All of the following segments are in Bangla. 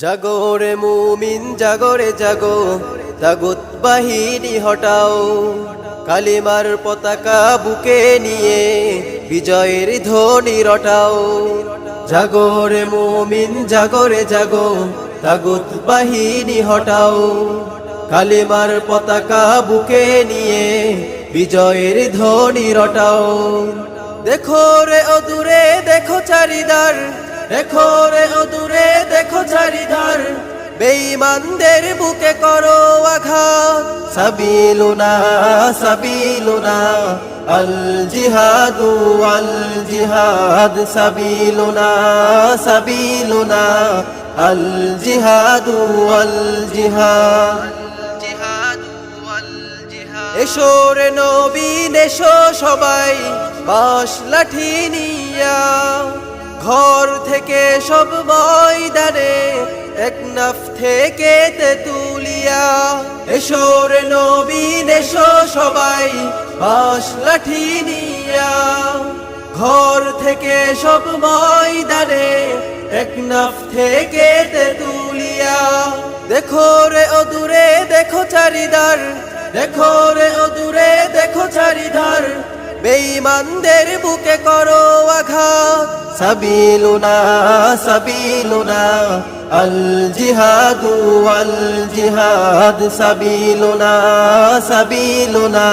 জাগরে মুমিন জাগরে জাগো, তাগুত বাহিনী হটাও, কালিমার পতাকা বুকে নিয়ে বিজয়ের ধ্বনি রটাও। জাগরে মুমিন জাগরে জাগো, তাগুত বাহিনী হটাও, কালিমার পতাকা বুকে নিয়ে বিজয়ের ধ্বনি রটাও। দেখো রে অদূরে দেখো চারিদার, দেখো রে অদূরে দেখো চারিধার, বেঈমানদের বুকে করো আঘাত। সাবিলুনা সাবিলুনা আল জিহাদু আল জিহাদ, সাবিলুনা সাবিলুনা আল জিহাদু আল জিহাদ। এসো রে নবীন এসো সবাই বাঁশ লাঠি নিয়া, ঘর থেকে সব ময়দানে একনাফ থেকে তেতুলিয়া। এসো রে নবীন এসো সবাই বাঁশ লাঠি নিয়া, ঘর থেকে সব ময়দানে একনাফ থেকে তেতুলিয়া। দেখো রে অদূরে দেখো চারিদার, দেখো রে অদূরে দেখো চারিধার, বেঈমানদের বুকে করো আঘাত। সাবিলুনা সাবিলুনা আল জিহাদু আল জিহাদ, সাবিলুনা সাবিলুনা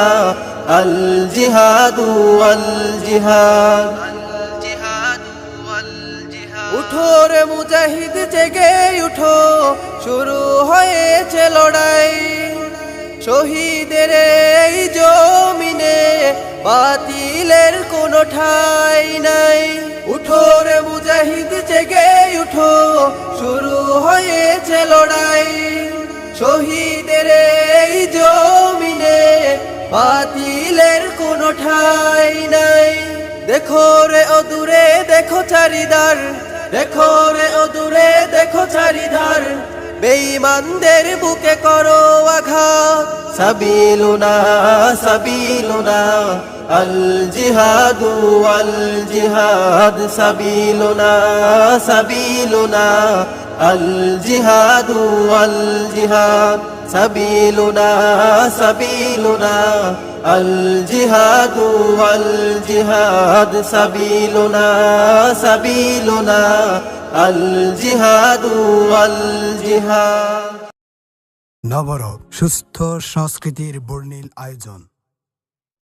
আল জিহাদু আল জিহাদ। উঠো রে মুজাহিদ জেগে উঠো, শুরু হয়েছে লড়াই। শহীদের এই জমিনে বাতিলের কোনো ঠাঁই নাই। উঠো রে মুজাহিদ জেগে উঠো, শুরু হয়েছে লড়াই। শহীদের এই জমিনে বাতিলের কোনো ঠাঁই নাই। দেখো রে অদূরে দেখো চারিদার, দেখো রে অদূরে দেখো চারিধার, বেঈমানদের বুকে করো আঘাত। সাবিলুনা সাবিলুনা আল জিহাদু আল জিহাদ, সাবিলুনা সাবিলুনা আল জিহাদু আল জিহাদ, সাবিলুনা সাবিলুনা আল জিহাদু আল জিহাদ, সাবিলুনা সাবিলুনা আল জিহাদু আল জিহাদ। নবরব সুস্থ সংস্কৃতির বর্ণিল আয়োজন।